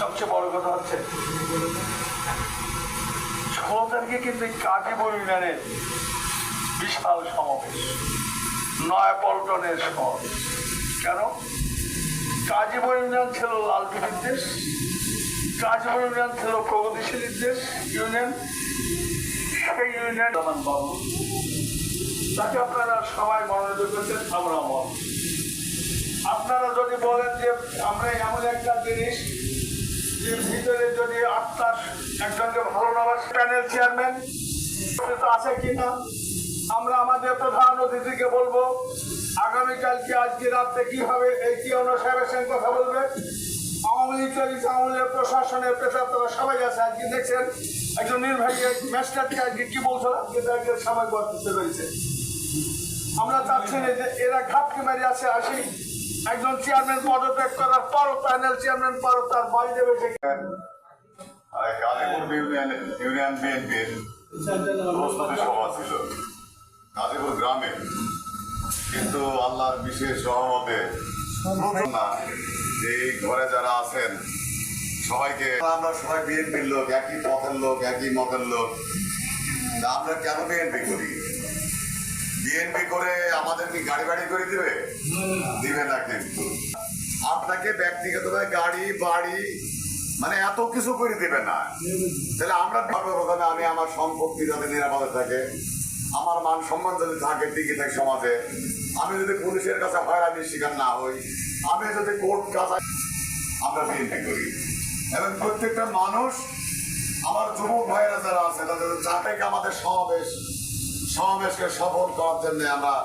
সবচেয়ে বড় কথা হচ্ছে 16 তারিখে কিন্তু কাজীপুর ইউনিয়নের বিশাল সমাবেশ, নয়াপল্টনের সমাবেশ। কেন? কাজীপুর ইউনিয়ন ছিল লালপিটির দেশ, কাজীপুর ইউনিয়ন ছিল প্রগতিশীলীর দেশ ইউনিয়ন। সেই ইউনিয়ন বাবু তাকে আপনারা সবাই মনোনীত করছেন, আমরা মত। আপনারা যদি বলেন যে আমরা এমন একটা জিনিস যে ভিতরে যদি আপনার একজনকে ভালো নেওয়ার প্যানেল চেয়ারম্যান আছে কিনা, আমরা আমাদের প্রধান অতিথিকে বলবো আগামীকালকে আজকে রাত্রে কি হবে এই কি অন্য সাহেবের সঙ্গে কথা বলবে। আওয়ামী লীগ আমলের প্রশাসনের প্রেতার তারা সবাই আছে। আজকে দেখছেন একজন নির্বাহী ম্যাজিস্ট্রেটকে আজকে কি বলছো, আজকে তাদের সময় করতে রয়েছে। আমরা চাচ্ছি না যে এরা ঘাপকে মেরে আছে আসি একজন চেয়ারম্যান পদত্যাগ করার পরও প্যানেল চেয়ারম্যান পরও তার বাইরে বসে গাজীপুর ইউনিয়ন বিএনপির প্রস্তুতি সভা ছিল গাজীপুর গ্রামে, কিন্তু আল্লাহর বিশেষ রহমতে না এই ঘরে যারা আছেন সবাইকে আমরা সবাই বিএনপির লোক, একই পথের লোক, একই মতের লোক। আমরা কেন বিএনপি করি? বিএনপি করে আমাদের কি গাড়ি বাড়ি করে দিবে না, কিন্তু আপনাকে ব্যক্তিগতভাবে গাড়ি বাড়ি মানে এত কিছু করে দিবে না। তাহলে আমরা প্রথমে আমি আমার সম্পত্তি যাতে নিরাপদে থাকে, আমার মান সম্মান যদি থাকে টিকে থাকে সমাজে, আমি যদি পুলিশের কাছে হয়রানির শিকার না হই, আমি যদি কোর্ট কাছে, আমরা বিএনপি করি। এবং প্রত্যেকটা মানুষ আমার যুবক ভাইয়েরা যারা আছে তাদের চাটাইকে আমাদের সমাবেশকে সফল করার জন্য আমরা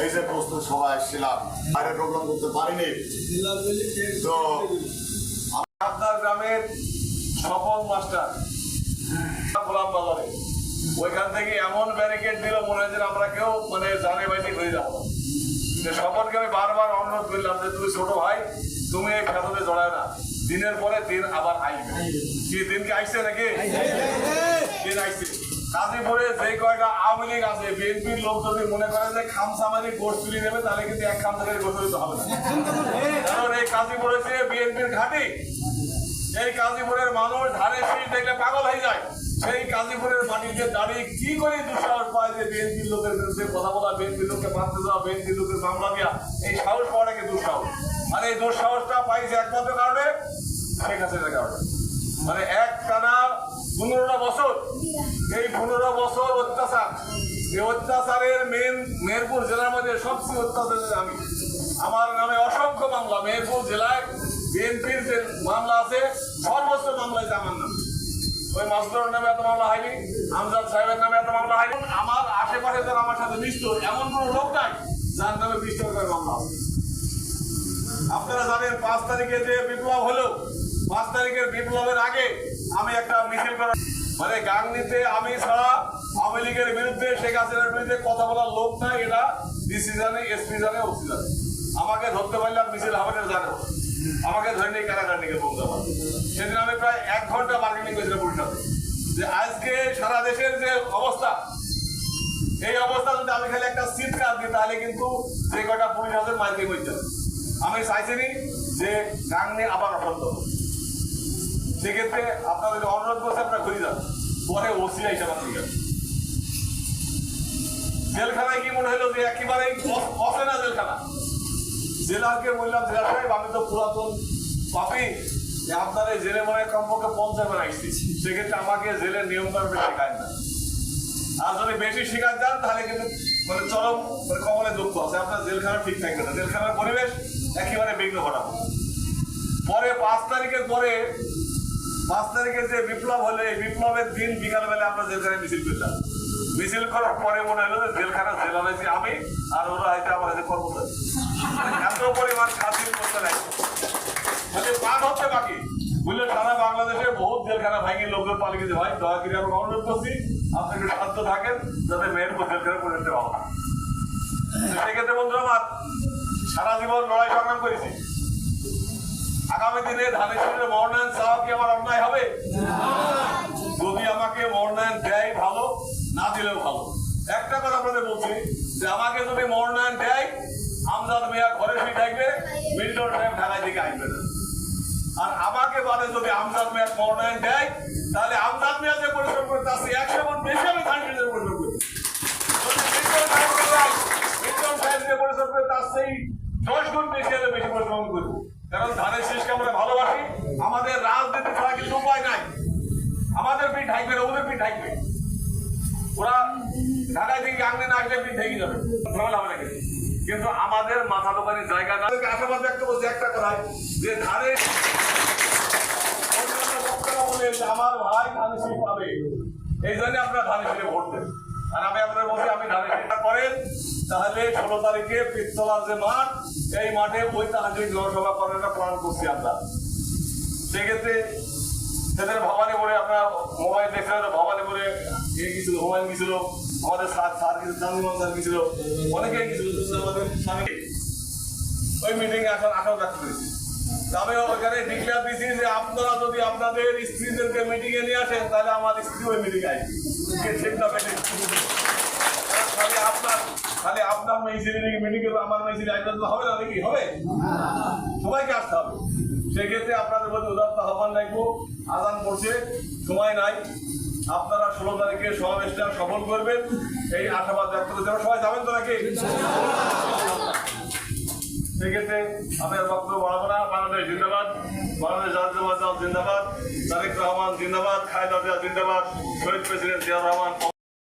এই যে প্রস্তুত সবাই এসেছিলাম, বাইরে প্রোগ্রাম করতে পারিনি। তো আপনার গ্রামের সফল মাস্টার গোলাম বাজারে ওইখান থেকে এমন ব্যারিকেড দিল মনে হয় যে আমরা কেউ মানে জানে বাইতে হয়ে যাবো। সফলকে আমি বারবার অনুরোধ করলাম যে তুমি ছোট ভাই, তুমি এই ফেসাদে জড়ায় না, দিনের পরে দিন আবার আইবে। কি দিনকে আইসে নাকি? দিন আইসে। গাজীপুরে যে কয়টা আওয়ামী লীগ আছে, বিএনপির লোক যদি মনে করে যে খামসামারি গোষ্ঠ তুলে নেবে তাহলে কিন্তু এক খামসামারি গোষ্ঠ দিতে হবে না। কারণ এই গাজীপুরে যে বিএনপির ঘাঁটি, এই গাজীপুরের মানুষ ধানের শীষ দেখলে পাগল হয়ে যায়। সেই গাজীপুরের মাটিতে দাঁড়িয়ে কি করে দুঃসাহস পায় যে বিএনপির লোকের বিরুদ্ধে কথা বলা, বিএনপির লোককে মারতে দেওয়া, বিএনপির লোকের মামলা দেওয়া, এই সাহস পাওয়াটাকে দুঃসাহস। মানে এই দুঃসাহসটা পাইছে একমাত্র কারণে শেখ হাসিনার কারণে। মানে এক টানা 15টা বছর, এই 15 বছর অত্যাচার, এই অত্যাচারের মেহেরপুর জেলার মধ্যে সবচেয়ে অত্যাচারের আমি, আমার নামে অসংখ্য মামলা। মেহেরপুর জেলায় বিএনপির যে মামলা আছে সর্বোচ্চ মামলা হয়েছে আমার নামে। ওই মাসুদুর নামে এত মামলা হয়নি, আমজাদ সাহেবের নামে এত মামলা হয়নি। আমার আশেপাশে যারা আমার সাথে মিশত এমন কোন লোক নাই যার নামে 20টা করে মামলা হবে। আপনারা জানেন 5 তারিখে যে বিপ্লব হলো, 5 তারিখের বিপ্লবের আগে আমি একটা মিছিল করা, মানে গাংনীতে আমি ছাড়া আওয়ামী লীগের বিরুদ্ধে, শেখ হাসিনার বিরুদ্ধে কথা বলার লোক নাই। এটা ডিসি জানে, এসপি জানে, ওসি জানে। আমাকে ধরতে পারলে মিছিল হবে না জানো, আমাকে ধরে নিয়ে কারাগার নিয়ে বলতে হবে। সেদিন আমি প্রায় 1 ঘন্টা বার্গেনিং করেছিলাম পুলিশের সাথে যে আজকে সারা দেশের যে অবস্থা, এই অবস্থা যদি আমি খালি একটা সিট কাট দিই তাহলে কিন্তু যে কটা পুলিশ আছে মাইকে করতে হবে। আমি চাইছিনি যে গাংনি আবার অসন্ত হবে। সেক্ষেত্রে আপনাদের অনুরোধ করছে আপনারা ঘুরে যান। পরে ওসি হিসাবে আপনি গেলেন জেলখানায়। কি মনে হলো যে একেবারেই অচেনা জেলখানা। জেলাকে বললাম, জেলা সাহেব আমি তো পুরাতন পাপি, আপনার এই জেলে মনে হয় কমপক্ষে 50 বার আসছি, সেক্ষেত্রে আমাকে জেলের নিয়ম কানুন শেখায় না। আর যদি বেশি শিকার যান তাহলে কিন্তু মানে চরম মানে কমলে দুঃখ আছে, আপনার জেলখানা ঠিক থাকবে না, জেলখানার পরিবেশ একেবারে বিঘ্ন ঘটাবো। পরে 5 তারিখের পরে 5 তারিখের যে বিপ্লব হলে, এই বিপ্লবের দিন বিকালবেলা আমরা জেলখানায় মিছিল করলাম। মিছিল করার পরে মনে হলো যে জেলখানা জেলা হয়েছে আমি, আর ওরা হয়তো আমার হাতে কর্মচারী। এত পরিমাণ স্বাধীন করতে নাই, মানে পাঠ হচ্ছে বাকি বুঝলে। সারা বাংলাদেশে বহুত জেলখানা ভাঙি লোকজন পালিয়ে গেছে। ভাই দয়া করে আমি অনুরোধ করছি আপনাকে শান্ত থাকেন যাতে মেহেরপুর জেলখানা পরিণত ভালো। সেক্ষেত্রে বন্ধুরা আমার সারা জীবন লড়াই সংগ্রাম করেছি। আগামী দিনে ধানের শীষের মনোনয়ন চাওয়া কি আমার অন্যায় হবে? যদি আমাকে মনোনয়ন দেয় ভালো, না দিলেও ভালো। একটা কথা আপনাদের বলছি যে আমাকে যদি মনোনয়ন দেয়, আমজাদ মিয়া ঘরে শুয়ে থাকবে, মিল্টন সাহেব ঢাকায় দিকে আসবে না। আর আমাকে যদি আমজাদ মিয়া মনোনয়ন দেয় তাহলে আমজাদ মিয়া যে পরিশ্রম করে তার চেয়ে 100 গুণ বেশি আমি ধান কেটে পরিশ্রম করি। যদি মিত্র সাহেব যে পরিশ্রম করে তার চেয়ে 10 গুণ বেশি আমি বেশি পরিশ্রম করবো। কারণ ধানের শীষকে আমরা ভালোবাসি, আমাদের রাজনীতি ছাড়া কিন্তু উপায় নাই। আমাদের পিঠ ঢাকবে না, ওদের পিঠ ঢাকবে। ওরা ঢাকায় থেকে গাঙ্গে না আসলে পিঠ ঢেকে যাবে, ঝামেলা হবে না। কিন্তু আমাদের মাথা দোকানের জায়গা না। আশাবাদ ব্যক্ত করছি একটা কথায় যে ধানের আমার ভাই ধানের শীষ পাবে, এই জন্য আপনারা ধানের শীষে ভোট দেন। আর আমি আপনাদের বলছি, আমি ধানের শীষটা করেন তাহলে 16 তারিখে পিস্তলার যে মাঠ, এই মাঠে ওই তাহাজুদ জনসভা করার একটা প্ল্যান করছি আমরা। সেক্ষেত্রে সেদিন ভবানীপুরে আপনার মোবাইল দেখছিলেন, ভবানীপুরে গেছিল, হুমায়ুন গেছিল, আমাদের স্যার কিছু চান্দুমান স্যার গেছিল, অনেকেই গেছিল। ওই মিটিং এ আশা ব্যক্ত করেছি। আমি ওখানে ডিক্লেয়ার দিয়েছি যে আপনারা যদি আপনাদের স্ত্রীদেরকে মিটিং এ নিয়ে আসেন তাহলে আমার স্ত্রী ওই মিটিং আসবে। খালি আপনার মেয়েছিলেন মিটিং এ আমার মেয়েছিলেন আসবে হবে না নাকি? হবে, সবাইকে আসতে হবে। সেক্ষেত্রে আপনাদের প্রতি উদাত্ত আহ্বান রাখবো। আজান পড়ছে, সময় নাই, আপনারা 16 তারিখে সমাবেশটা সফল করবেন, এই আশাবাদ ব্যক্ত করতে হবে। সবাই যাবেন তো নাকি? সেক্ষেত্রে আমি আর বক্তব্য বাড়াবো না। বাংলাদেশ জিন্দাবাদ, বাংলাদেশ জাতীয়তাবাদী দল জিন্দাবাদ, তারেক রহমান জিন্দাবাদ, খালেদা জিয়া জিন্দাবাদ, শহীদ প্রেসিডেন্ট জিয়াউর রহমান।